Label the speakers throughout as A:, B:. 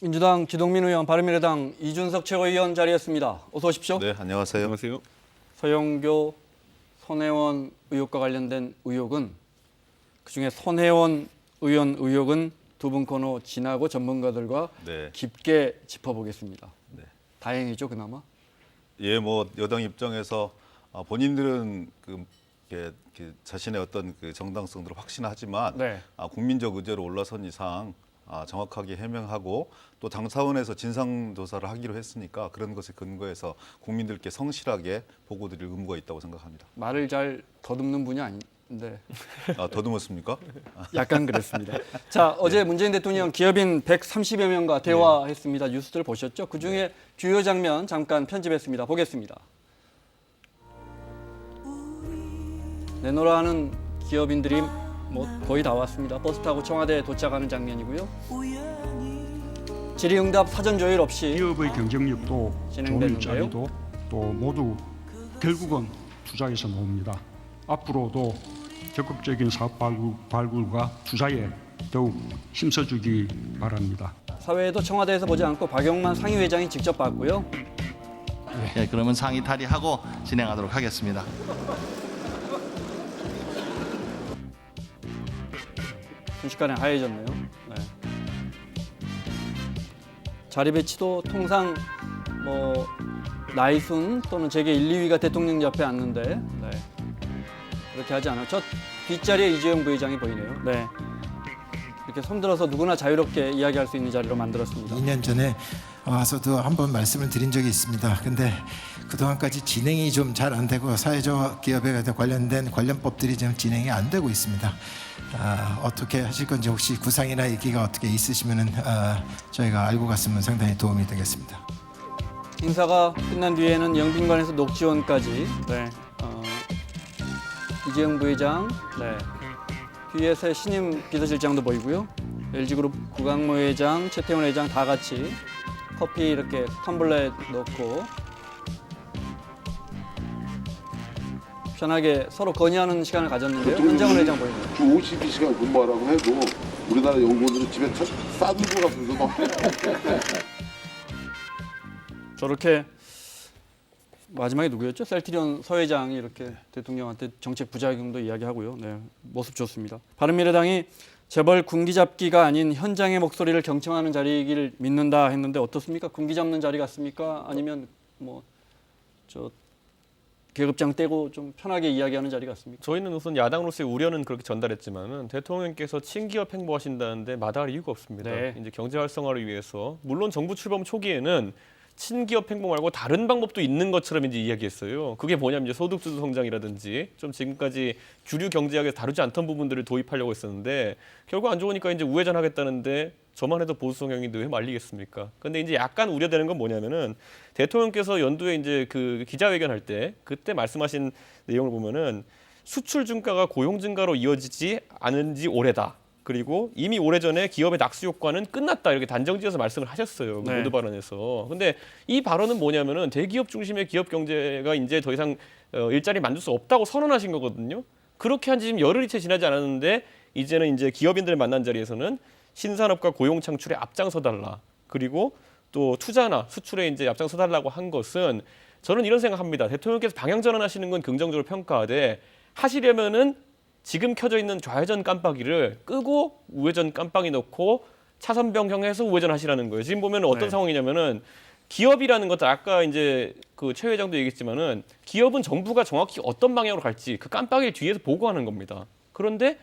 A: 민주당 기동민 의원, 바른미래당 이준석 최고위원 자리했습니다. 어서 오십시오.
B: 네, 안녕하세요.
C: 안녕하세요.
A: 서영교, 손혜원 의혹과 관련된 의혹은 그중에 손혜원 의원 의혹은 두 분 코너 지나고 전문가들과
B: 네.
A: 깊게 짚어보겠습니다.
B: 네.
A: 다행이죠, 그나마.
B: 예, 뭐 여당 입장에서 본인들은 자신의 어떤 그 정당성들을 확신하지만
A: 네.
B: 국민적 의제로 올라선 이상 정확하게 해명하고 또 당 차원에서 진상 조사를 하기로 했으니까 그런 것에 근거해서 국민들께 성실하게 보고드릴 의무가 있다고 생각합니다.
A: 말을 잘 더듬는 분이 아닌데
B: 더듬었습니까?
A: 약간 그랬습니다. 자, 어제 문재인 대통령 기업인 130여 명과 대화했습니다. 뉴스들 보셨죠? 그중에 주요 장면 잠깐 편집했습니다. 보겠습니다. 내놓으라 하는 기업인들이 뭐 거의 다 왔습니다. 버스 타고 청와대에 도착하는 장면이고요. 질의응답 사전 조율 없이
D: 기업의 경쟁력도 좋은
A: 진행됐는데요.
D: 일자리도 또 모두 결국은 투자에서 나옵니다. 앞으로도 적극적인 사업 발굴과 투자에 더욱 힘써주기 바랍니다.
A: 사회에도 청와대에서 보지 않고 박영만 상임회장이 직접 봤고요.
E: 예, 그러면 상의 탈의하고 진행하도록 하겠습니다.
A: 순식간에 하얘졌네요. 네. 자리 배치도 통상 뭐 나이순 또는 재계 1, 2위가 대통령 옆에 앉는데 네. 그렇게 하지 않아요. 저 뒷자리에 이재용 부회장이 보이네요. 네. 이렇게 손들어서 누구나 자유롭게 이야기할 수 있는 자리로 만들었습니다.
F: 2년 전에 와서도 한번 말씀을 드린 적이 있습니다. 근데 그동안까지 진행이 좀 잘 안 되고 사회적 기업에 관련된 관련법들이 좀 진행이 안 되고 있습니다. 어떻게 하실 건지 혹시 구상이나 얘기가 어떻게 있으시면은 저희가 알고 갔으면 상당히 도움이 되겠습니다.
A: 인사가 끝난 뒤에는 영빈관에서 녹지원까지 네. 이재용 부회장 네. 뒤에서 신임 비서실장도 보이고요. LG그룹 구강모 회장, 최태원 회장 다 같이 커피 이렇게 텀블러에 넣고 편하게 서로 건의하는 시간을 가졌는데요. 한정훈 회장 보이네요.
G: 주 52시간 근무하라고 해도 우리나라 연구원들은 집에 싸들고 가면서
A: 저렇게 마지막에 누구였죠? 셀트리온 서 회장이 이렇게 대통령한테 정책 부작용도 이야기하고요. 네, 모습 좋습니다. 바른미래당이 재벌 군기 잡기가 아닌 현장의 목소리를 경청하는 자리이길 믿는다 했는데 어떻습니까? 군기 잡는 자리 같습니까? 아니면 뭐 저 계급장 떼고 좀 편하게 이야기하는 자리 같습니까?
C: 저희는 우선 야당으로서의 우려는 그렇게 전달했지만은 대통령께서 친기업 행보하신다는데 마다할 이유가 없습니다.
A: 네.
C: 이제 경제 활성화를 위해서 물론 정부 출범 초기에는 친기업 행보 말고 다른 방법도 있는 것처럼 이제 이야기했어요. 그게 뭐냐면 이제 소득주도 성장이라든지 좀 지금까지 주류 경제학에서 다루지 않던 부분들을 도입하려고 했었는데 결국 안 좋으니까 이제 우회전하겠다는데 저만 해도 보수 성향인데 왜 말리겠습니까? 근데 이제 약간 우려되는 건 뭐냐면은 대통령께서 연두에 이제 그 기자회견 할 때 그때 말씀하신 내용을 보면은 수출 증가가 고용 증가로 이어지지 않은 지 오래다. 그리고 이미 오래전에 기업의 낙수 효과는 끝났다 이렇게 단정지어서 말씀을 하셨어요. 그
A: 네.
C: 모두 발언에서. 근데 이 발언은 뭐냐면은 대기업 중심의 기업 경제가 이제 더 이상 일자리 만들 수 없다고 선언하신 거거든요. 그렇게 한 지 지금 열흘이 채 지나지 않았는데 이제는 이제 기업인들 만난 자리에서는 신산업과 고용 창출에 앞장서 달라. 그리고 또 투자나 수출에 이제 앞장서 달라고 한 것은 저는 이런 생각합니다. 대통령께서 방향 전환하시는 건 긍정적으로 평가하되 하시려면은 지금 켜져 있는 좌회전 깜빡이를 끄고 우회전 깜빡이 넣고 차선 변경해서 우회전 하시라는 거예요. 지금 보면 어떤
A: 네.
C: 상황이냐면은 기업이라는 것도 아까 이제 그 최 회장도 얘기했지만은 기업은 정부가 정확히 어떤 방향으로 갈지 그 깜빡이 뒤에서 보고하는 겁니다. 그런데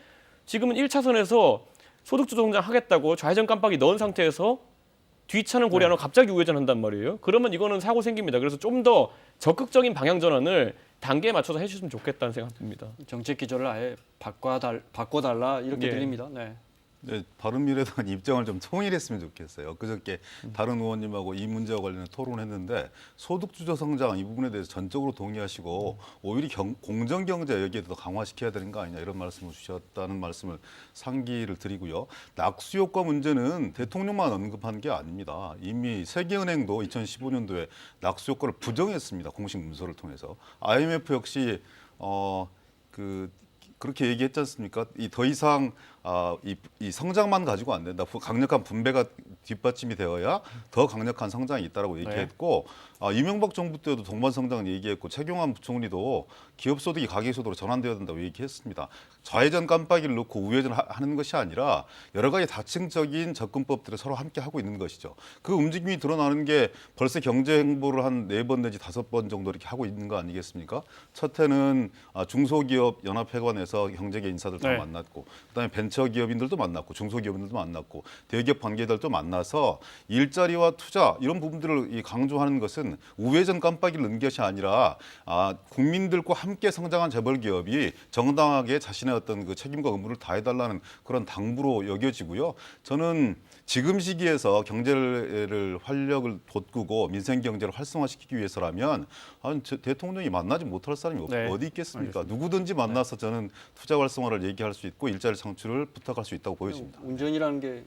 C: 지금은 1차선에서 소득주도 성장 하겠다고 좌회전 깜빡이 넣은 상태에서 뒷차는 고려 안 하고 갑자기 우회전한단 말이에요. 그러면 이거는 사고 생깁니다. 그래서 좀 더 적극적인 방향 전환을 단계에 맞춰서 해주셨으면 좋겠다는 생각입니다.
A: 정책 기조를 아예 바꿔달라 이렇게
C: 예.
A: 들립니다. 네.
B: 네, 바른미래당 입장을 좀 통일했으면 좋겠어요. 그저께 다른 의원님하고 이 문제와 관련해 토론했는데 소득주도 성장 이 부분에 대해서 전적으로 동의하시고 오히려 공정경제 여기에 더 강화시켜야 되는 거 아니냐 이런 말씀을 주셨다는 말씀을 상기를 드리고요. 낙수효과 문제는 대통령만 언급한 게 아닙니다. 이미 세계은행도 2015년도에 낙수효과를 부정했습니다. 공식 문서를 통해서. IMF 역시 그렇게 얘기했지 않습니까? 더 이상 이 성장만 가지고 안 된다. 강력한 분배가 뒷받침이 되어야 더 강력한 성장이 있다라고 얘기했고 이명박 정부 때도 동반 성장 얘기했고 최경환 부총리도 기업 소득이 가계 소득으로 전환되어야 된다고 얘기했습니다. 좌회전 깜빡이를 놓고 우회전 하는 것이 아니라 여러 가지 다층적인 접근법들을 서로 함께 하고 있는 것이죠. 그 움직임이 드러나는 게 벌써 경제 행보를 한 4번 내지 5번 정도 이렇게 하고 있는 거 아니겠습니까? 첫 해는 중소기업 연합회관에서 경제계 인사들 다
A: 네.
B: 만났고 그다음에 벤처기업인들도 만났고 중소기업인들도 만났고 대기업 관계자들도 만나서 일자리와 투자 이런 부분들을 강조하는 것은 우회전 깜빡이를 넣는 것이 아니라 국민들과 함께 성장한 재벌기업이 정당하게 자신의 어떤 그 책임과 의무를 다해달라는 그런 당부로 여겨지고요. 저는 지금 시기에서 경제를 활력을 돋구고 민생 경제를 활성화시키기 위해서라면 대통령이 만나지 못할 사람이
A: 네.
B: 어디 있겠습니까?
A: 알겠습니다.
B: 누구든지 만나서 저는 투자 활성화를 얘기할 수 있고 일자리 창출을 부탁할 수 있다고 보여집니다.
A: 운전이라는 게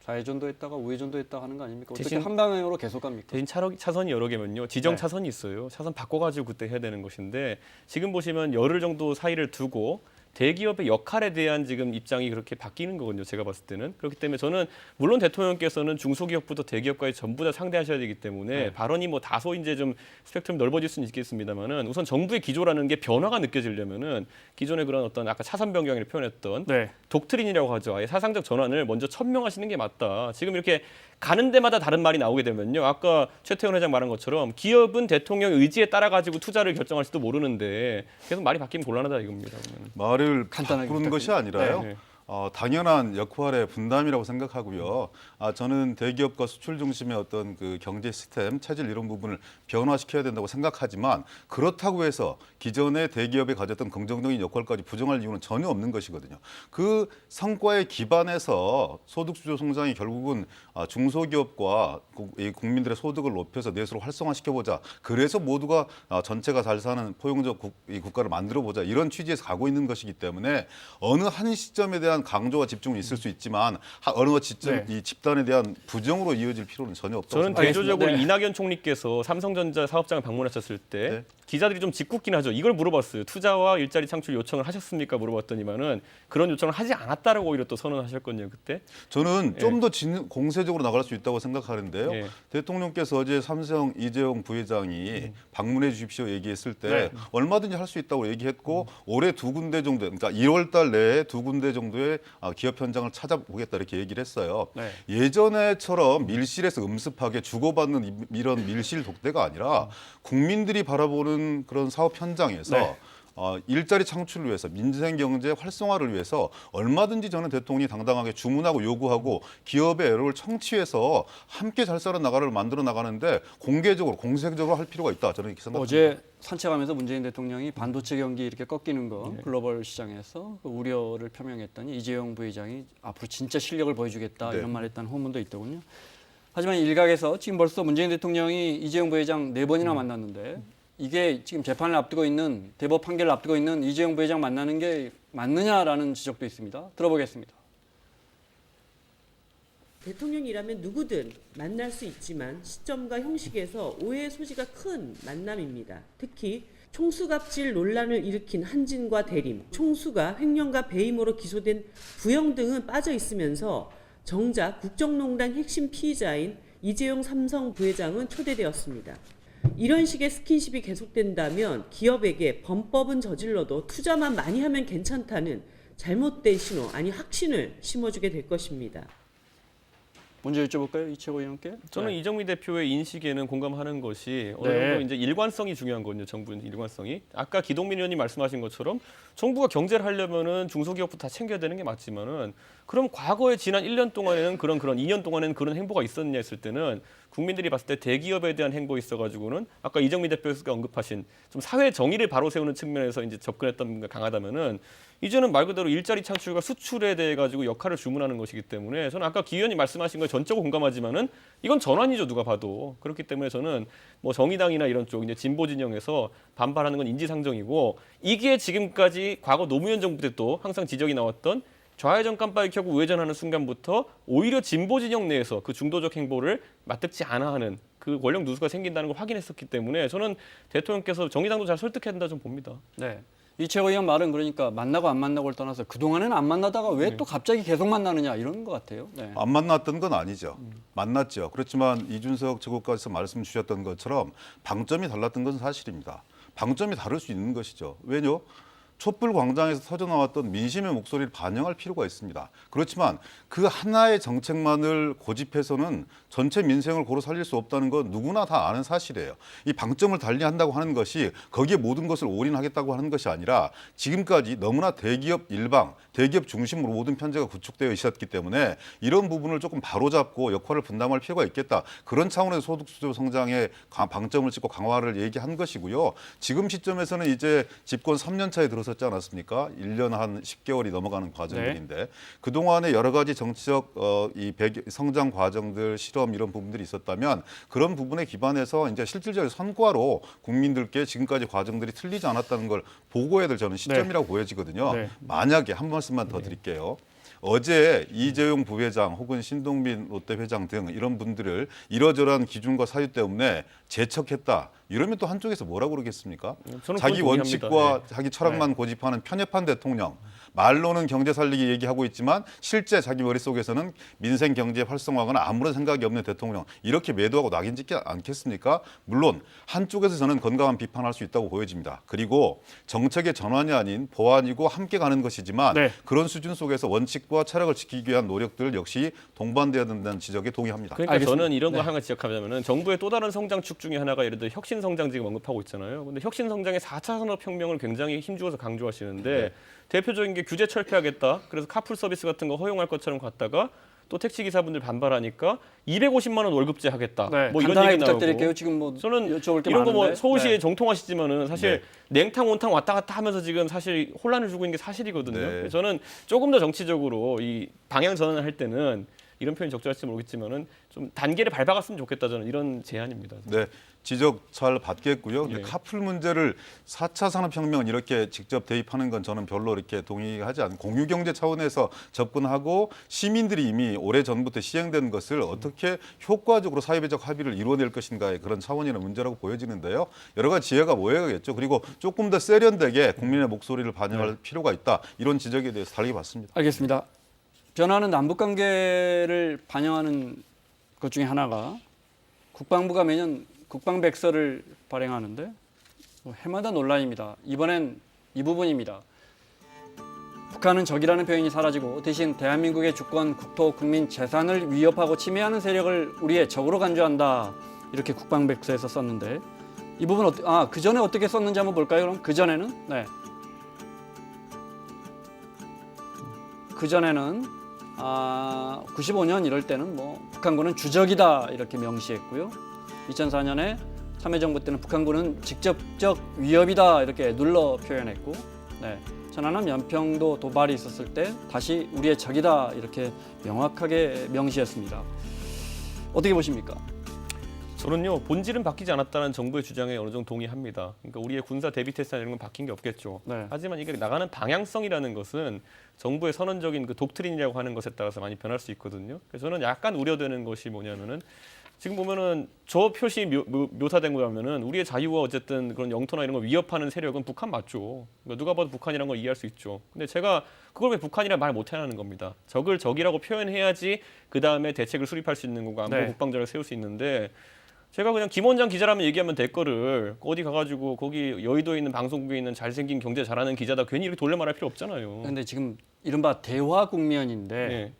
A: 좌회전도 했다가 우회전도 했다 하는 거 아닙니까? 어떻게
C: 대신-
A: 한 방향으로 계속 갑니까?
C: 대신 차선이 여러 개면요. 지정
A: 네.
C: 차선이 있어요. 차선 바꿔가지고 그때 해야 되는 것인데 지금 보시면 열흘 정도 사이를 두고 대기업의 역할에 대한 지금 입장이 그렇게 바뀌는 거거든요. 제가 봤을 때는. 그렇기 때문에 저는 물론 대통령께서는 중소기업부터 대기업까지 전부 다 상대하셔야 되기 때문에
A: 네.
C: 발언이 뭐 다소 이제 좀 스펙트럼 넓어질 수는 있겠습니다만은 우선 정부의 기조라는 게 변화가 느껴지려면은 기존의 그런 어떤 아까 차선 변경을 표현했던
A: 네.
C: 독트린이라고 하죠. 아예 사상적 전환을 먼저 천명하시는 게 맞다. 지금 이렇게 가는 데마다 다른 말이 나오게 되면요. 아까 최태원 회장 말한 것처럼 기업은 대통령 의지에 따라 가지고 투자를 결정할지도 모르는데 계속 말이 바뀌면 곤란하다 이겁니다. 그러면.
B: 말을
A: 간단하게
B: 바꾸는 것이 아니라요.
C: 네.
B: 당연한 역할의 분담이라고 생각하고요. 저는 대기업과 수출 중심의 어떤 그 경제 시스템, 체질 이런 부분을 변화시켜야 된다고 생각하지만 그렇다고 해서 기존의 대기업에 가졌던 긍정적인 역할까지 부정할 이유는 전혀 없는 것이거든요. 그 성과에 기반해서 소득주도 성장이 결국은 중소기업과 이 국민들의 소득을 높여서 내수로 활성화시켜보자. 그래서 모두가 전체가 잘 사는 포용적 이 국가를 만들어보자. 이런 취지에서 가고 있는 것이기 때문에 어느 한 시점에 대한 강조와 집중은 있을 수 있지만 어느 시점 이 집단에 대한 부정으로 이어질 필요는 전혀 없다고
C: 저는
B: 생각합니다.
C: 대조적으로
A: 네.
C: 이낙연 총리께서 삼성전자 사업장을 방문하셨을 때
B: 네.
C: 기자들이 좀 짓궂긴 하죠. 이걸 물어봤어요. 투자와 일자리 창출 요청을 하셨습니까? 물어봤더니만은 그런 요청을 하지 않았다라고 오히려 또 선언하셨거든요. 그때.
B: 저는 좀 더 공세적으로 나갈 수 있다고 생각하는데요.
C: 예.
B: 대통령께서 어제 삼성 이재용 부회장이 방문해 주십시오 얘기했을 때
A: 네.
B: 얼마든지 할 수 있다고 얘기했고 올해 2군데 정도, 그러니까 1월 달 내에 2군데 정도의 기업 현장을 찾아보겠다 이렇게 얘기를 했어요.
A: 네.
B: 예전에처럼 밀실에서 음습하게 주고받는 이런 밀실 독대가 아니라 국민들이 바라보는 그런 사업 현장에서
A: 네.
B: 일자리 창출을 위해서 민생 경제 활성화를 위해서 얼마든지 저는 대통령이 당당하게 주문하고 요구하고 기업의 애로를 청취해서 함께 잘 살아 나가를 만들어 나가는데 공개적으로 공세적으로 할 필요가 있다. 저는 이렇게 생각합니다.
A: 어제 산책하면서 문재인 대통령이 반도체 경기 이렇게 꺾이는 거 글로벌 시장에서 그 우려를 표명했더니 이재용 부회장이 앞으로 진짜 실력을 보여주겠다
B: 네.
A: 이런 말했다는 후문도 있더군요. 하지만 일각에서 지금 벌써 문재인 대통령이 이재용 부회장 4번이나 만났는데 이게 지금 재판을 앞두고 있는 대법 판결을 앞두고 있는 이재용 부회장 만나는 게 맞느냐라는 지적도 있습니다. 들어보겠습니다.
H: 대통령이라면 누구든 만날 수 있지만 시점과 형식에서 오해의 소지가 큰 만남입니다. 특히 총수갑질 논란을 일으킨 한진과 대림, 총수가 횡령과 배임으로 기소된 부영 등은 빠져 있으면서 정작 국정농단 핵심 피의자인 이재용 삼성 부회장은 초대되었습니다. 이런 식의 스킨십이 계속된다면 기업에게 범법은 저질러도 투자만 많이 하면 괜찮다는 잘못된 신호, 아니 확신을 심어주게 될 것입니다.
A: 먼저 여쭤볼까요, 이채호 의원께?
C: 저는
A: 네.
C: 이정미 대표의 인식에는 공감하는 것이 어느
A: 네.
C: 정도 이제 일관성이 중요한 거거든요. 정부는 일관성이. 아까 기동민 의원님 말씀하신 것처럼 정부가 경제를 하려면은 중소기업부터 다 챙겨야 되는 게 맞지만은 그럼 과거에 지난 1년 동안에는 그런 2년 동안에는 그런 행보가 있었느냐 했을 때는 국민들이 봤을 때 대기업에 대한 행보에 있어가지고는 아까 이정미 대표가 언급하신 좀 사회 정의를 바로 세우는 측면에서 이제 접근했던 게 강하다면은 이제는 말 그대로 일자리 창출과 수출에 대해 가지고 역할을 주문하는 것이기 때문에 저는 아까 기 의원님 말씀하신 거에 전적으로 공감하지만은 이건 전환이죠 누가 봐도. 그렇기 때문에 저는 뭐 정의당이나 이런 쪽 이제 진보 진영에서 반발하는 건 인지상정이고 이게 지금까지 과거 노무현 정부 때 또 항상 지적이 나왔던 좌회전 깜빡이 켜고 우회전하는 순간부터 오히려 진보 진영 내에서 그 중도적 행보를 맞듣지 않아 하는 그 권력 누수가 생긴다는 걸 확인했었기 때문에 저는 대통령께서 정의당도 잘 설득해야 된다 좀 봅니다.
A: 네. 이 최고위원 말은 그러니까 만나고 안 만나고를 떠나서 그동안에는 안 만나다가 왜 또 갑자기 계속 만나느냐 이런 것 같아요. 네.
B: 안 만났던 건 아니죠. 만났죠. 그렇지만 이준석 최고위원께서 말씀 주셨던 것처럼 방점이 달랐던 건 사실입니다. 방점이 다를 수 있는 것이죠. 왜냐? 촛불 광장에서 터져나왔던 민심의 목소리를 반영할 필요가 있습니다. 그렇지만 그 하나의 정책만을 고집해서는 전체 민생을 고루 살릴 수 없다는 건 누구나 다 아는 사실이에요. 이 방점을 달리한다고 하는 것이 거기에 모든 것을 올인하겠다고 하는 것이 아니라 지금까지 너무나 대기업 일방, 대기업 중심으로 모든 편제가 구축되어 있었기 때문에 이런 부분을 조금 바로잡고 역할을 분담할 필요가 있겠다. 그런 차원에서 소득주도 성장의 방점을 찍고 강화를 얘기한 것이고요. 지금 시점에서는 이제 집권 3년 차에 들어섰지 않았습니까? 1년 한 10개월이 넘어가는 과정들인데 그동안에 여러 가지 정치적 성장 과정들, 실험 이런 부분들이 있었다면 그런 부분에 기반해서 이제 실질적인 성과로 국민들께 지금까지 과정들이 틀리지 않았다는 걸 보고해야 될 저는 시점이라고 보여지거든요.
A: 네.
B: 만약에 한 말씀만 더 드릴게요. 어제 이재용 부회장 혹은 신동빈 롯데 회장 등 이런 분들을 이러저러한 기준과 사유 때문에 제척했다. 이러면 또 한쪽에서 뭐라고 그러겠습니까?
C: 저는
B: 자기
C: 그건
B: 원칙과
C: 동의합니다.
B: 자기 철학만 고집하는 편협한 대통령. 말로는 경제 살리기 얘기하고 있지만 실제 자기 머릿속에서는 민생 경제 활성화하거나 아무런 생각이 없는 대통령. 이렇게 매도하고 낙인 찍지 않겠습니까? 물론 한쪽에서 저는 건강한 비판할 수 있다고 보여집니다. 그리고 정책의 전환이 아닌 보완이고 함께 가는 것이지만
A: 네.
B: 그런 수준 속에서 원칙과 철학을 지키기 위한 노력들 역시 동반돼야 된다는 지적에 동의합니다.
C: 그러니까
A: 알겠습니다.
C: 저는 이런 거
A: 네.
C: 하나 지적하자면은 정부의 또 다른 성장축 중에 하나가 예를 들어 혁신 성장 지금 언급하고 있잖아요. 근데 혁신 성장의 4차 산업혁명을 굉장히 힘주어서 강조하시는데 대표적인 게 규제 철폐하겠다. 그래서 카풀 서비스 같은 거 허용할 것처럼 갔다가 또 택시 기사분들 반발하니까 250만 원 월급제 하겠다.
A: 네,
C: 뭐 이런
A: 간단하게
C: 얘기 나오고.
A: 부탁드릴게요. 지금 뭐
C: 저는
A: 여쭤볼 게
C: 이런 거 뭐
A: 많은데.
C: 서울시에
A: 네.
C: 정통하시지만은 사실 냉탕 온탕 왔다 갔다 하면서 지금 사실 혼란을 주고 있는 게 사실이거든요.
B: 네.
C: 저는 조금 더 정치적으로 이 방향 전환을 할 때는 이런 표현이 적절할지 모르겠지만은 좀 단계를 밟아갔으면 좋겠다 저는 이런 제안입니다.
B: 네, 지적 잘 받겠고요. 근데
C: 예.
B: 카풀 문제를 4차 산업혁명 이렇게 직접 대입하는 건 저는 별로 이렇게 동의하지 않고 공유경제 차원에서 접근하고 시민들이 이미 오래전부터 시행된 것을 어떻게 효과적으로 사회적 합의를 이루어낼 것인가의 그런 차원이나 문제라고 보여지는데요. 여러 가지 지혜가 모여야겠죠. 그리고 조금 더 세련되게 국민의 목소리를 반영할 필요가 있다. 이런 지적에 대해서 달리 봤습니다.
A: 알겠습니다. 변화는 남북 관계를 반영하는 것 중에 하나가 국방부가 매년 국방백서를 발행하는데 해마다 논란입니다. 이번엔 이 부분입니다. 북한은 적이라는 표현이 사라지고 대신 대한민국의 주권, 국토, 국민 재산을 위협하고 침해하는 세력을 우리의 적으로 간주한다. 이렇게 국방백서에서 썼는데 이 부분 그 전에 어떻게 썼는지 한번 볼까요? 그럼 그 전에는 그 전에는 95년 이럴 때는 뭐 북한군은 주적이다 이렇게 명시했고요. 2004년에 참여정부 때는 북한군은 직접적 위협이다 이렇게 눌러 표현했고, 천안함 연평도 도발이 있었을 때 다시 우리의 적이다 이렇게 명확하게 명시했습니다. 어떻게 보십니까?
C: 저는요 본질은 바뀌지 않았다는 정부의 주장에 어느 정도 동의합니다. 그러니까 우리의 군사 대비 태세나 이런 건 바뀐 게 없겠죠.
A: 네.
C: 하지만 이게 나가는 방향성이라는 것은 정부의 선언적인 그 독트린이라고 하는 것에 따라서 많이 변할 수 있거든요. 그래서 저는 약간 우려되는 것이 뭐냐면은 지금 보면은 저 표시 묘사된 거라면은 우리의 자유와 어쨌든 그런 영토나 이런 걸 위협하는 세력은 북한 맞죠. 그러니까 누가 봐도 북한이라는 걸 이해할 수 있죠. 근데 제가 그걸 왜 북한이라 말 못하는 겁니다. 적을 적이라고 표현해야지 그 다음에 대책을 수립할 수 있는 거고 안보 국방전략을 세울 수 있는데. 제가 그냥 김 원장 기자라면 얘기하면 될 거를 어디 가가지고 거기 여의도에 있는 방송국에 있는 잘생긴 경제 잘하는 기자다 괜히 이렇게 돌려 말할 필요 없잖아요.
A: 그런데 지금 이른바 대화 국면인데
C: 네.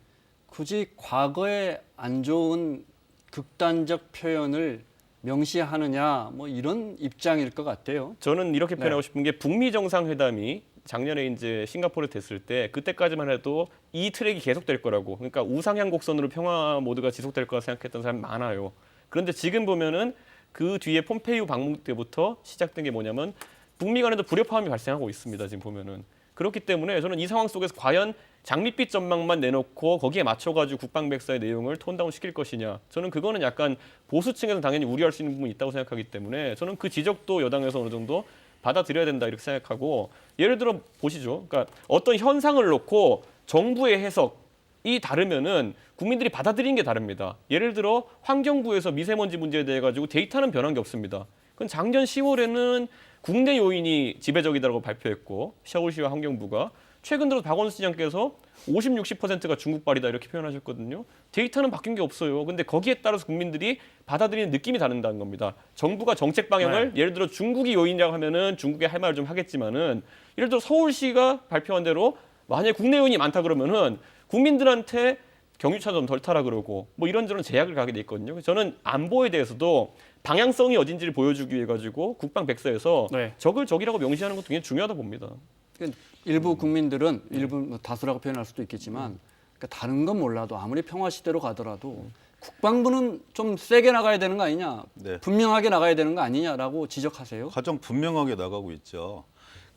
A: 굳이 과거에 안 좋은 극단적 표현을 명시하느냐 뭐 이런 입장일 것 같아요.
C: 저는 이렇게 표현하고 싶은 게 북미 정상회담이 작년에 이제 싱가포르에 됐을 때 그때까지만 해도 이 트랙이 계속될 거라고, 그러니까 우상향 곡선으로 평화 모드가 지속될 거라 생각했던 사람이 많아요. 그런데 지금 보면은 그 뒤에 폼페이오 방문 때부터 시작된 게 뭐냐면 북미 간에도 불협화음이 발생하고 있습니다. 지금 보면은. 그렇기 때문에 저는 이 상황 속에서 과연 장밋빛 전망만 내놓고 거기에 맞춰가지고 국방백서의 내용을 톤다운 시킬 것이냐. 저는 그거는 약간 보수층에서 당연히 우려할 수 있는 부분이 있다고 생각하기 때문에 저는 그 지적도 여당에서 어느 정도 받아들여야 된다 이렇게 생각하고, 예를 들어 보시죠. 그러니까 어떤 현상을 놓고 정부의 해석이 다르면은 국민들이 받아들이는 게 다릅니다. 예를 들어 환경부에서 미세먼지 문제에 대해 가지고 데이터는 변한 게 없습니다. 그건 작년 10월에는 국내 요인이 지배적이다라고 발표했고 서울시와 환경부가 최근 들어 박원순 시장께서 50, 60%가 중국발이다 이렇게 표현하셨거든요. 데이터는 바뀐 게 없어요. 근데 거기에 따라서 국민들이 받아들이는 느낌이 다른다는 겁니다. 정부가 정책 방향을 예를 들어 중국이 요인이라고 하면은 중국에 할 말을 좀 하겠지만은 예를 들어 서울시가 발표한 대로 만약에 국내 요인이 많다 그러면은 국민들한테 경유차 좀 덜 타라 그러고 뭐 이런저런 제약을 가게 돼 있거든요. 그래서 저는 안보에 대해서도 방향성이 어딘지를 보여주기 위해 가지고 국방백서에서
A: 네.
C: 적을 적이라고 명시하는 것도 굉장히 중요하다 봅니다.
A: 그러니까 일부 국민들은 일부 뭐 다수라고 표현할 수도 있겠지만 그러니까 다른 건 몰라도 아무리 평화 시대로 가더라도 국방부는 좀 세게 나가야 되는 거 아니냐,
B: 네.
A: 분명하게 나가야 되는 거 아니냐라고 지적하세요.
B: 가장 분명하게 나가고 있죠.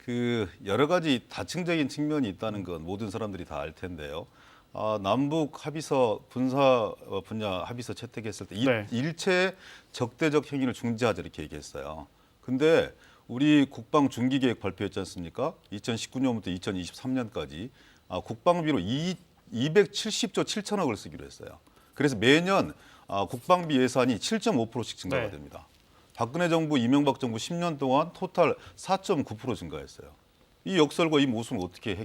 B: 그 여러 가지 다층적인 측면이 있다는 건 모든 사람들이 다 알 텐데요. 남북 합의서 군사 분야 합의서 채택했을 때
A: 네.
B: 일체 적대적 행위를 중지하자 이렇게 얘기했어요. 근데 우리 국방 중기 계획 발표했지 않습니까? 2019년부터 2023년까지 국방비로 270조 7천억을 쓰기로 했어요. 그래서 매년 국방비 예산이 7.5%씩 증가가
A: 네.
B: 됩니다. 박근혜 정부, 이명박 정부 10년 동안 토탈 4.9% 증가했어요. 이 역설과 이 모순을 어떻게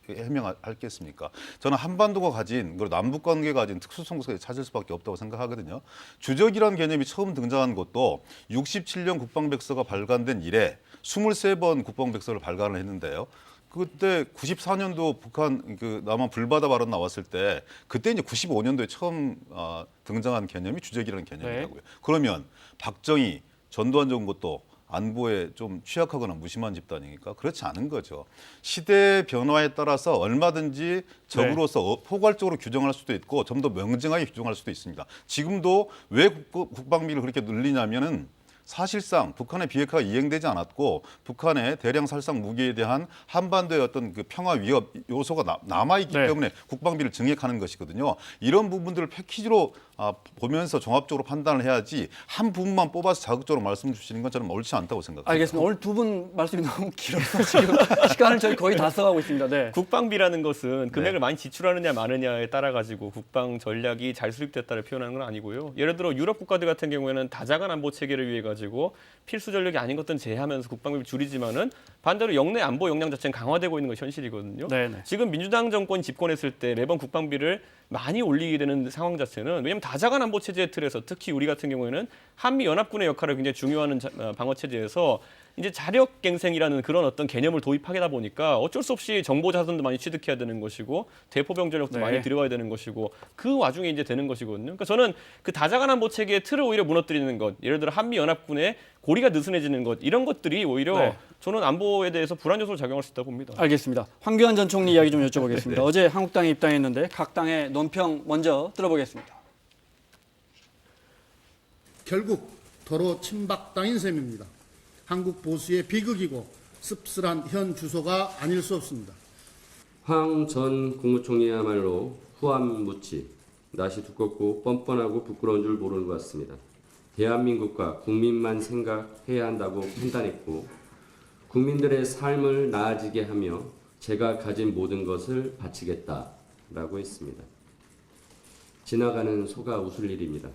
B: 해명하겠습니까? 저는 한반도가 가진, 그리고 남북 관계가 가진 특수성을 찾을 수밖에 없다고 생각하거든요. 주적이라는 개념이 처음 등장한 것도 67년 국방백서가 발간된 이래 23번 국방백서를 발간을 했는데요. 그때 94년도 북한 남한 불바다 발언 나왔을 때 그때 이제 95년도에 처음 등장한 개념이 주적이라는 개념이라고요. 그러면 박정희, 전두환 정부도 안보에 좀 취약하거나 무심한 집단이니까 그렇지 않은 거죠. 시대 변화에 따라서 얼마든지 적으로서 포괄적으로 규정할 수도 있고 좀 더 명징하게 규정할 수도 있습니다. 지금도 왜 국방비를 그렇게 늘리냐면은 사실상 북한의 비핵화가 이행되지 않았고 북한의 대량 살상 무기에 대한 한반도의 어떤 그 평화 위협 요소가 남아있기 때문에 국방비를 증액하는 것이거든요. 이런 부분들을 패키지로 보면서 종합적으로 판단을 해야지 한 부분만 뽑아서 자극적으로 말씀 주시는 건 저는 옳지 않다고 생각합니다.
A: 알겠습니다. 오늘 두 분 말씀이 너무 길어서 지금 시간을 저희 거의 다 써가고 있습니다. 네.
C: 국방비라는 것은 금액을 많이 지출하느냐 마느냐에 따라 가지고 국방 전략이 잘 수립됐다를 표현하는 건 아니고요. 예를 들어 유럽 국가들 같은 경우에는 다자간 안보 체계를 위해 가지고 필수 전력이 아닌 것들은 제외하면서 국방비를 줄이지만은 반대로 영내 안보 역량 자체는 강화되고 있는 것이 현실이거든요.
A: 네네.
C: 지금 민주당 정권 집권했을 때 매번 국방비를 많이 올리게 되는 상황 자체는 왜냐하면 다자간 안보 체제의 틀에서 특히 우리 같은 경우에는 한미 연합군의 역할을 굉장히 중요하는 방어 체제에서 이제 자력갱생이라는 그런 어떤 개념을 도입하다 보니까 어쩔 수 없이 정보 자산도 많이 취득해야 되는 것이고 대포병 전력도 많이 들여와야 되는 것이고 그 와중에 이제 되는 것이거든요. 그러니까 저는 그 다자간 안보 체계의 틀을 오히려 무너뜨리는 것, 예를 들어 한미 연합군의 고리가 느슨해지는 것 이런 것들이 오히려 저는 안보에 대해서 불안 요소를 작용할 수 있다고 봅니다.
A: 알겠습니다. 황교안 전 총리 이야기 좀 여쭤보겠습니다. 어제 한국당에 입당했는데 각 당의 논평 먼저 들어보겠습니다.
I: 결국 도로 친박당인 셈입니다. 한국 보수의 비극이고 씁쓸한 현 주소가 아닐 수 없습니다.
J: 황 전 국무총리야말로 후암무치, 낯이 두껍고 뻔뻔하고 부끄러운 줄 모르는 것 같습니다. 대한민국과 국민만 생각해야 한다고 판단했고 국민들의 삶을 나아지게 하며 제가 가진 모든 것을 바치겠다라고 했습니다. 지나가는 소가 웃을 일입니다.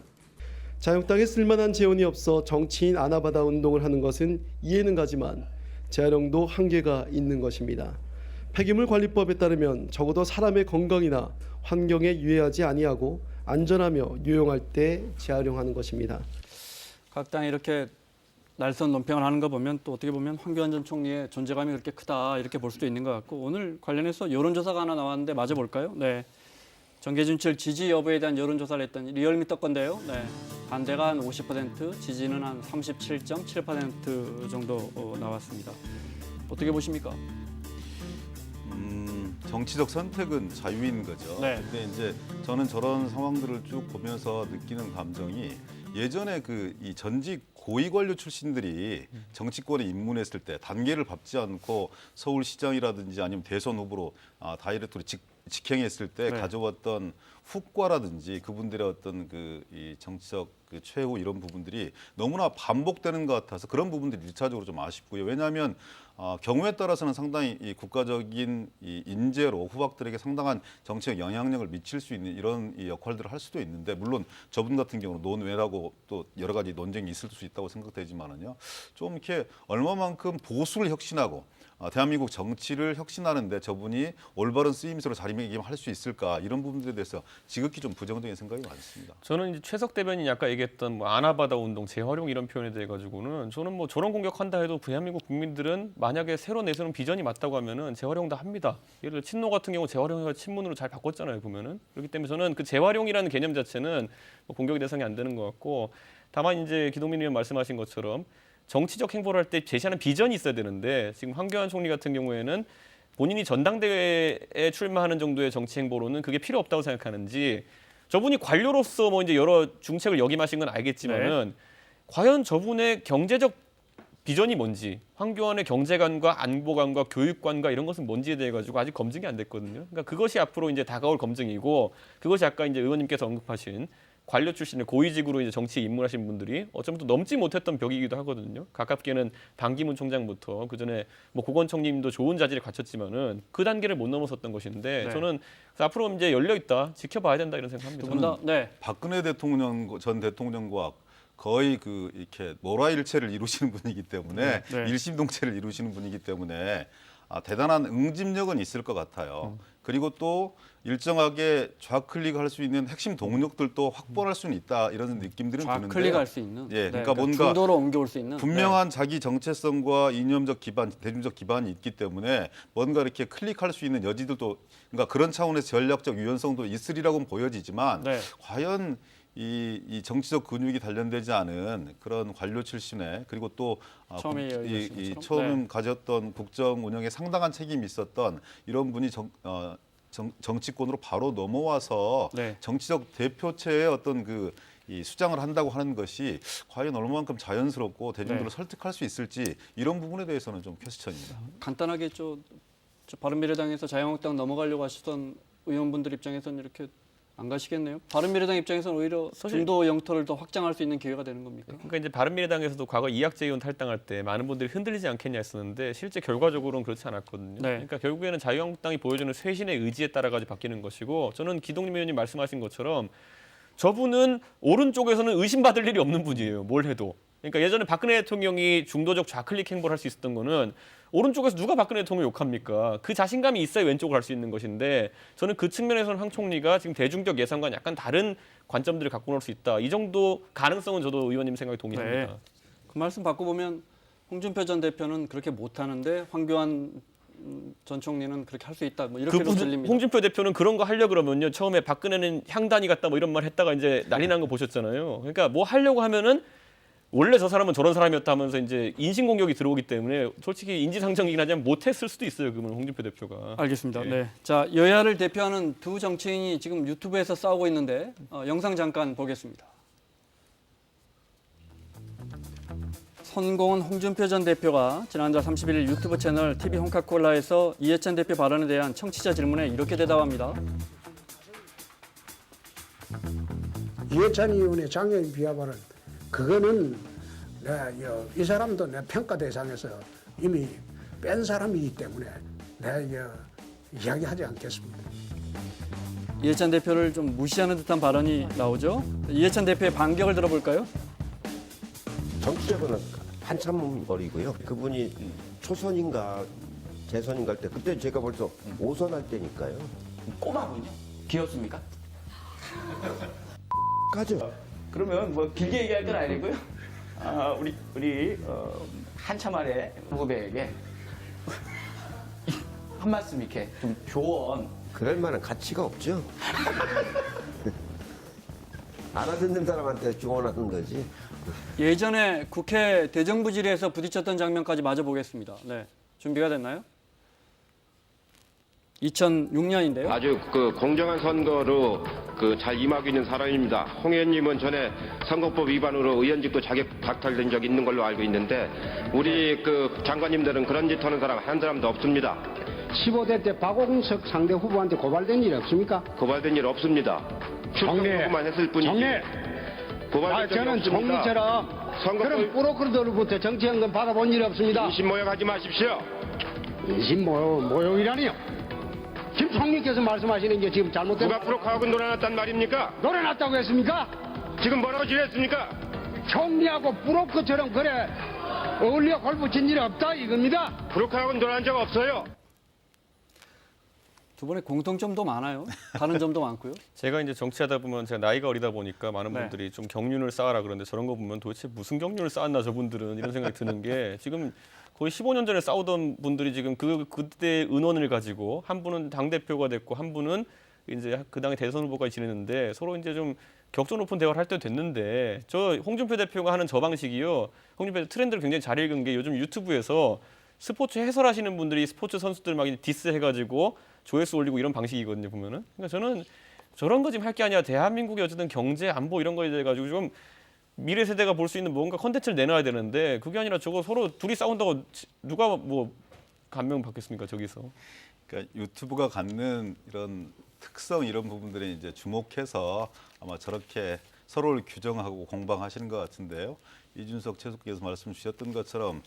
K: 자유당에 쓸만한 재원이 없어 정치인 아나바다 운동을 하는 것은 이해는 가지만 재활용도 한계가 있는 것입니다. 폐기물관리법에 따르면 적어도 사람의 건강이나 환경에 유해하지 아니하고 안전하며 유용할 때 재활용하는 것입니다.
A: 각 당이 이렇게 날선 논평을 하는 거 보면 또 어떻게 보면 황교안 전 총리의 존재감이 그렇게 크다 이렇게 볼 수도 있는 것 같고 오늘 관련해서 여론조사가 하나 나왔는데 맞아 볼까요? 네. 정계준철 지지 여부에 대한 여론조사를 했더니 리얼미터 건데요. 네. 반대가 한 50%, 지지는 한 37.7% 정도 나왔습니다. 어떻게 보십니까?
B: 정치적 선택은 자유인 거죠.
A: 네.
B: 근데 이제 저는 저런 상황들을 쭉 보면서 느끼는 감정이 예전에 이 전직 고위 관료 출신들이 정치권에 입문했을 때 단계를 밟지 않고 서울시장이라든지 아니면 대선 후보로 다이렉트로 직행했을 때
A: 네.
B: 가져왔던 후과라든지 그분들의 어떤 이 정치적 최후 이런 부분들이 너무나 반복되는 것 같아서 그런 부분들이 1차적으로 좀 아쉽고요. 왜냐하면 경우에 따라서는 상당히 이 국가적인 이 인재로 후박들에게 상당한 정치적 영향력을 미칠 수 있는 이런 이 역할들을 할 수도 있는데 물론 저분 같은 경우는 논외라고 또 여러 가지 논쟁이 있을 수 있다고 생각되지만은요. 좀 이렇게 얼마만큼 보수를 혁신하고 대한민국 정치를 혁신하는데 저분이 올바른 쓰임새로 자리매김할 수 있을까 이런 부분들에 대해서 지극히 좀 부정적인 생각이 많습니다.
C: 저는 이제 최석 대변인이 아까 얘기했던 뭐 아나바다 운동, 재활용 이런 표현에 대해 가지고는 저는 뭐 저런 공격한다 해도 대한민국 국민들은 만약에 새로 내세우는 비전이 맞다고 하면은 재활용도 합니다. 예를 들어 친노 같은 경우 재활용해서 친문으로 잘 바꿨잖아요 보면은. 그렇기 때문에 저는 그 재활용이라는 개념 자체는 뭐 공격의 대상이 안 되는 것 같고 다만 이제 기동민 의원 말씀하신 것처럼 정치적 행보를 할 때 제시하는 비전이 있어야 되는데 지금 황교안 총리 같은 경우에는 본인이 전당대회에 출마하는 정도의 정치 행보로는 그게 필요 없다고 생각하는지 저분이 관료로서 뭐 이제 여러 중책을 역임하신 건 알겠지만은 과연 저분의 경제적 비전이 뭔지 황교안의 경제관과 안보관과 교육관과 이런 것은 뭔지에 대해 가지고 아직 검증이 안 됐거든요. 그러니까 그것이 앞으로 이제 다가올 검증이고 그것이 아까 이제 의원님께서 언급하신 관료 출신의 고위직으로 이제 정치에 입문하신 분들이 어쩌면 또 넘지 못했던 벽이기도 하거든요. 가깝게는 반기문 총장부터 그 전에 뭐 고건총님도 좋은 자질을 갖췄지만은 그 단계를 못 넘어섰던 것인데 저는 앞으로 이제 열려 있다, 지켜봐야 된다 이런 생각합니다.
A: 두 분 다 네.
B: 박근혜 전 대통령과 거의 이렇게 모라일체를 이루시는 분이기 때문에 일심동체를 이루시는 분이기 때문에 대단한 응집력은 있을 것 같아요. 그리고 또 일정하게 좌클릭할 수 있는 핵심 동력들도 확보할 수는 있다 이런 느낌들은 드는데
A: 좌클릭할 수 있는.
B: 예, 그러니까 뭔가
A: 중도로 옮겨올 수 있는
B: 분명한 자기 정체성과 이념적 기반, 대중적 기반이 있기 때문에 뭔가 이렇게 클릭할 수 있는 여지들도 그러니까 그런 차원에서 전략적 유연성도 있으리라고는 보여지지만 과연 이 정치적 근육이 단련되지 않은 그런 관료 출신의 그리고 또 처음 가졌던 국정 운영에 상당한 책임이 있었던 이런 분이 정치권으로 바로 넘어와서 정치적 대표체의 어떤 이 수장을 한다고 하는 것이 과연 얼마만큼 자연스럽고 대중들을 설득할 수 있을지 이런 부분에 대해서는 좀 퀘스천입니다.
A: 간단하게 저 바른미래당에서 자유한국당 넘어가려고 하시던 의원분들 입장에서는 이렇게 안 가시겠네요. 바른미래당 입장에서는 오히려 중도 영토를 더 확장할 수 있는 기회가 되는 겁니까?
C: 그러니까 이제 바른미래당에서도 과거 이학재 의원 탈당할 때 많은 분들이 흔들리지 않겠냐 했었는데 실제 결과적으로는 그렇지 않았거든요. 그러니까 결국에는 자유한국당이 보여주는 쇄신의 의지에 따라 가지고 바뀌는 것이고 저는 기동림 의원님 말씀하신 것처럼 저분은 오른쪽에서는 의심받을 일이 없는 분이에요. 뭘 해도. 그러니까 예전에 박근혜 대통령이 중도적 좌클릭 행보를 할 수 있었던 거는 오른쪽에서 누가 박근혜 대통령 욕합니까? 그 자신감이 있어야 왼쪽을 할 수 있는 것인데 저는 그 측면에서는 황 총리가 지금 대중적 예상과는 약간 다른 관점들을 갖고 나올 수 있다. 이 정도 가능성은 저도 의원님 생각에 동의합니다.
A: 그 말씀 바꿔보면 홍준표 전 대표는 그렇게 못하는데 황교안 전 총리는 그렇게 할 수 있다. 뭐 이렇게도 들립니다.
C: 홍준표 대표는 그런 거 하려고 그러면요. 처음에 박근혜는 향단이 같다 뭐 이런 말 했다가 이제 난리 난 거 보셨잖아요. 그러니까 뭐 하려고 하면은 원래 저 사람은 저런 사람이었다 하면서 이제 인신공격이 들어오기 때문에 솔직히 인지상정이긴 하지만 못했을 수도 있어요. 그러면 홍준표 대표가.
A: 알겠습니다. 네. 자, 여야를 대표하는 두 정치인이 지금 유튜브에서 싸우고 있는데 영상 잠깐 보겠습니다. 선공은 홍준표 전 대표가 지난달 31일 유튜브 채널 TV 홍카콜라에서 이해찬 대표 발언에 대한 청취자 질문에 이렇게 대답합니다.
L: 이해찬 의원의 장애인 비하 발언 그거는 이 사람도 내 평가 대상에서 이미 뺀 사람이기 때문에 내가 이야기하지 않겠습니다.
A: 이해찬 대표를 좀 무시하는 듯한 발언이 나오죠. 이해찬 대표의 반격을 들어볼까요?
M: 정치적으로는 한참 거리고요. 그분이 초선인가 재선인가 할 때 그때 제가 벌써 5선 할 때니까요.
N: 꼬마군요? 귀엽습니까?
M: 가죠.
N: 그러면 뭐 길게 얘기할 건 아니고요. 우리 한참 아래 후배에게 한 말씀 이렇게 좀 조언.
M: 그럴 만한 가치가 없죠. 알아듣는 사람한테 조언하는 거지.
A: 예전에 국회 대정부 질의에서 부딪혔던 장면까지 마저 보겠습니다. 네, 준비가 됐나요? 2006년인데요.
O: 아주 공정한 선거로 잘 임하고 있는 사람입니다. 홍 의원님은 전에 선거법 위반으로 의원직도 자격 박탈된 적이 있는 걸로 알고 있는데 우리 장관님들은 그런 짓 하는 사람 한 사람도 없습니다.
L: 15대 때 박홍석 상대 후보한테 고발된 일 없습니까?
O: 고발된 일 없습니다. 출석만 했을 뿐이지. 고발된 적이
L: 저는
O: 없습니다.
L: 총리처럼 그런 브로커들로부터 정치연금 받아본 일 없습니다.
O: 인신모욕하지 마십시오.
L: 인신모욕이라니요? 김 총리께서 말씀하시는 게 지금 잘못된.
O: 누가 브로커하고 놀아났단 말입니까?
L: 놀아났다고 했습니까?
O: 지금 뭐라고 지냈습니까?
L: 총리하고 브로커처럼 그래 어울려 골붙인 일이 없다 이겁니다.
O: 브로커하고 놀아난 적 없어요.
A: 두 분의 공통점도 많아요. 다른 점도 많고요.
C: 제가 이제 정치하다 보면 제가 나이가 어리다 보니까 많은
A: 네.
C: 분들이 좀 경륜을 쌓아라 그러는데 저런 거 보면 도대체 무슨 경륜을 쌓았나 저분들은 이런 생각이 드는 게 지금 거의 15년 전에 싸우던 분들이 지금 그때 은원을 가지고 한 분은 당 대표가 됐고 한 분은 이제 그 당의 대선 후보까지 지냈는데 서로 이제 좀 격조 높은 대화를 할 때 됐는데 저 홍준표 대표가 하는 저 방식이요. 홍준표 대표 트렌드를 굉장히 잘 읽은 게 요즘 유튜브에서 스포츠 해설하시는 분들이 스포츠 선수들 막 디스해가지고 조회수 올리고 이런 방식이거든요 보면은. 그러니까 저는 저런 거 지금 할 게 아니라 대한민국의 어쨌든 경제 안보 이런 거에 대해 가지고 좀 미래 세대가 볼 수 있는 뭔가 컨텐츠를 내놔야 되는데 그게 아니라 저거 서로 둘이 싸운다고 누가 뭐 감명 받겠습니까 저기서?
B: 그러니까 유튜브가 갖는 이런 특성 이런 부분들에 이제 주목해서 아마 저렇게 서로를 규정하고 공방하시는 것 같은데요. 이준석 최수께서 말씀 주셨던 것처럼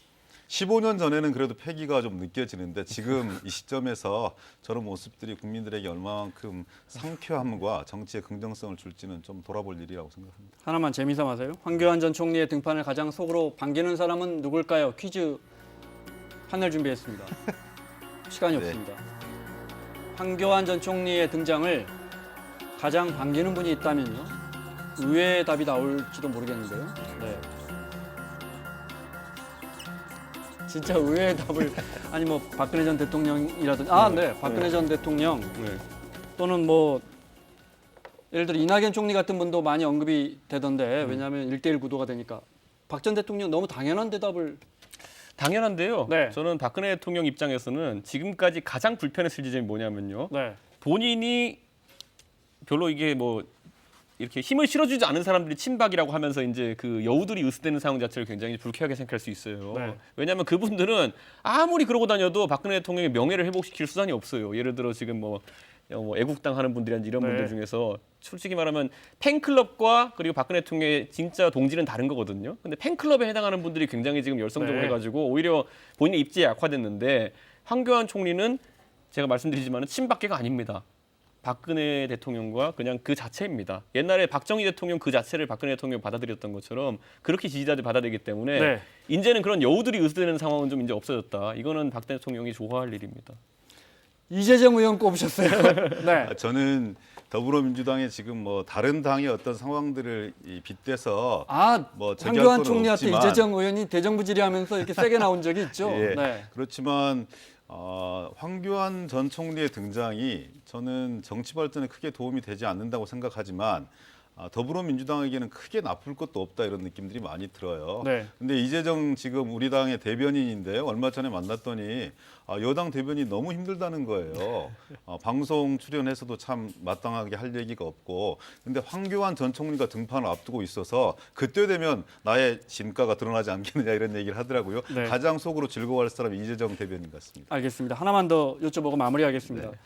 B: 15년 전에는 그래도 패기가 좀 느껴지는데 지금 이 시점에서 저런 모습들이 국민들에게 얼마만큼 상쾌함과 정치의 긍정성을 줄지는 좀 돌아볼 일이라고 생각합니다.
A: 하나만 재미삼아서요. 황교안 전 총리의 등판을 가장 속으로 반기는 사람은 누굴까요? 퀴즈 판을 준비했습니다. 시간이
B: 네.
A: 없습니다. 황교안 전 총리의 등장을 가장 반기는 분이 있다면요. 의외의 답이 나올지도 모르겠는데요. 네. 진짜 의외의 답을 아니 뭐 박근혜 전 대통령이라든지 박근혜 전 대통령 또는 뭐 예를 들어 이낙연 총리 같은 분도 많이 언급이 되던데 왜냐하면 1대1 구도가 되니까 박 전 대통령 너무 당연한 대답을
C: 당연한데요.
A: 네.
C: 저는 박근혜 대통령 입장에서는 지금까지 가장 불편했을 지점이 뭐냐면요.
A: 네.
C: 본인이 별로 이게 뭐 이렇게 힘을 실어주지 않은 사람들이 친박이라고 하면서 이제 그 여우들이 으스대는 상황 자체를 굉장히 불쾌하게 생각할 수 있어요.
A: 네.
C: 왜냐하면 그분들은 아무리 그러고 다녀도 박근혜 대통령의 명예를 회복시킬 수단이 없어요. 예를 들어 지금 뭐 애국당 하는 분들이란 이런
A: 네.
C: 분들 중에서 솔직히 말하면 팬클럽과 그리고 박근혜 대통령의 진짜 동지는 다른 거거든요. 근데 팬클럽에 해당하는 분들이 굉장히 지금 열성적으로
A: 네.
C: 해가지고 오히려 본인의 입지에 약화됐는데 황교안 총리는 제가 말씀드리지만은 친박계가 아닙니다. 박근혜 대통령과 그냥 그 자체입니다. 옛날에 박정희 대통령 그 자체를 박근혜 대통령 받아들였던 것처럼 그렇게 지지자들 받아들이기 때문에
A: 네.
C: 이제는 그런 여우들이 으스대는 상황은 좀 이제 없어졌다. 이거는 박 대통령이 좋아할 일입니다.
A: 이재정 의원 꼽으셨어요. 네.
B: 저는 더불어민주당의 지금 뭐 다른 당의 어떤 상황들을 빗대서 뭐 제기할
A: 황교안
B: 건
A: 총리한테
B: 없지만
A: 이재정 의원이 대정부 질의하면서 이렇게 세게 나온 적이 있죠.
B: 예,
A: 네.
B: 그렇지만 황교안 전 총리의 등장이 저는 정치 발전에 크게 도움이 되지 않는다고 생각하지만 더불어민주당에게는 크게 나쁠 것도 없다 이런 느낌들이 많이 들어요.
A: 네.
B: 근데 이재정 지금 우리 당의 대변인인데요. 얼마 전에 만났더니 여당 대변이 너무 힘들다는 거예요. 방송 출연해서도 참 마땅하게 할 얘기가 없고. 근데 황교안 전 총리가 등판을 앞두고 있어서 그때 되면 나의 진가가 드러나지 않겠느냐 이런 얘기를 하더라고요.
A: 네.
B: 가장 속으로 즐거워할 사람이 이재정 대변인 같습니다.
A: 알겠습니다. 하나만 더 여쭤보고 마무리하겠습니다.
B: 네.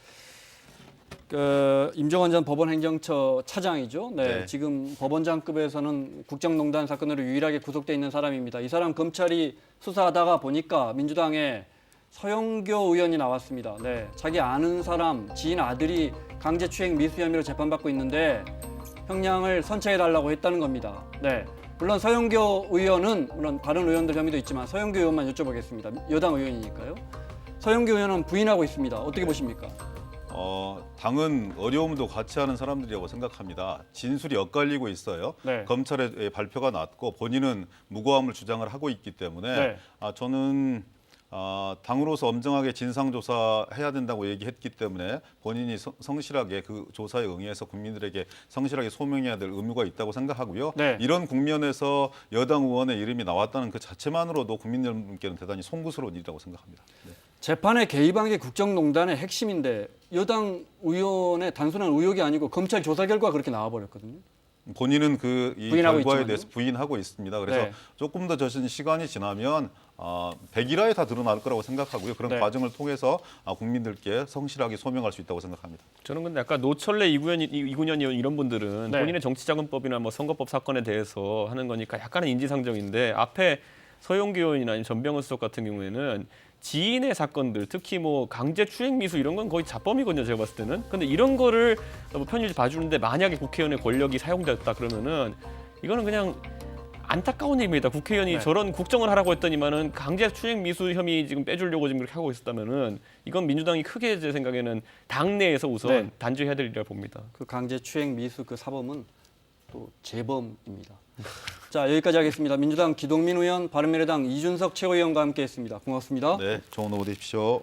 A: 임종원 전 법원행정처 차장이죠. 네,
B: 네.
A: 지금 법원장급에서는 국정농단 사건으로 유일하게 구속돼 있는 사람입니다. 이 사람 검찰이 수사하다가 보니까 민주당의 서영교 의원이 나왔습니다. 네, 자기 아는 사람, 지인 아들이 강제추행 미수 혐의로 재판받고 있는데 형량을 선처해달라고 했다는 겁니다. 네, 물론 서영교 의원은 물론 다른 의원들 혐의도 있지만 서영교 의원만 여쭤보겠습니다. 여당 의원이니까요. 서영교 의원은 부인하고 있습니다. 어떻게 보십니까?
B: 당은 어려움도 같이 하는 사람들이라고 생각합니다. 진술이 엇갈리고 있어요.
A: 네.
B: 검찰의 발표가 났고 본인은 무고함을 주장을 하고 있기 때문에
A: 네.
B: 저는 당으로서 엄정하게 진상조사해야 된다고 얘기했기 때문에 본인이 성실하게 그 조사에 응해서 국민들에게 성실하게 소명해야 될 의무가 있다고 생각하고요.
A: 네.
B: 이런 국면에서 여당 의원의 이름이 나왔다는 그 자체만으로도 국민 여러분께는 대단히 송구스러운 일이라고 생각합니다. 네.
A: 재판에 개입한 게 국정농단의 핵심인데 여당 의원의 단순한 의혹이 아니고 검찰 조사 결과 그렇게 나와버렸거든요.
B: 본인은 이
A: 부인하고
B: 결과에
A: 있지만요.
B: 대해서 부인하고 있습니다. 그래서
A: 네.
B: 조금 더 시간이 지나면 100일화에 다 드러날 거라고 생각하고요. 그런
A: 네.
B: 과정을 통해서 국민들께 성실하게 소명할 수 있다고 생각합니다.
C: 저는 근데 아까 노철래 이군현 의원 이런 분들은
A: 네.
C: 본인의 정치자금법이나 뭐 선거법 사건에 대해서 하는 거니까 약간은 인지상정인데 앞에 서용기 의원이나 아니면 전병헌 수석 같은 경우에는 지인의 사건들, 특히 뭐 강제 추행 미수 이런 건 거의 자범이거든요, 제가 봤을 때는. 근데 이런 거를 뭐 편의를 봐주는데 만약에 국회의원의 권력이 사용됐다 그러면은 이거는 그냥 안타까운 일입니다. 국회의원이
A: 네.
C: 저런 국정을 하라고 했더니만은 강제 추행 미수 혐의 지금 빼주려고 지금 그렇게 하고 있었다면은 이건 민주당이 크게 제 생각에는 당내에서 우선
A: 네.
C: 단죄해야 될 일이라고 봅니다.
A: 그 강제 추행 미수 그 사범은 또 재범입니다. 자, 여기까지 하겠습니다. 민주당 기동민 의원, 바른미래당 이준석 최고위원과 함께했습니다. 고맙습니다.
B: 네, 좋은 오후 되십시오.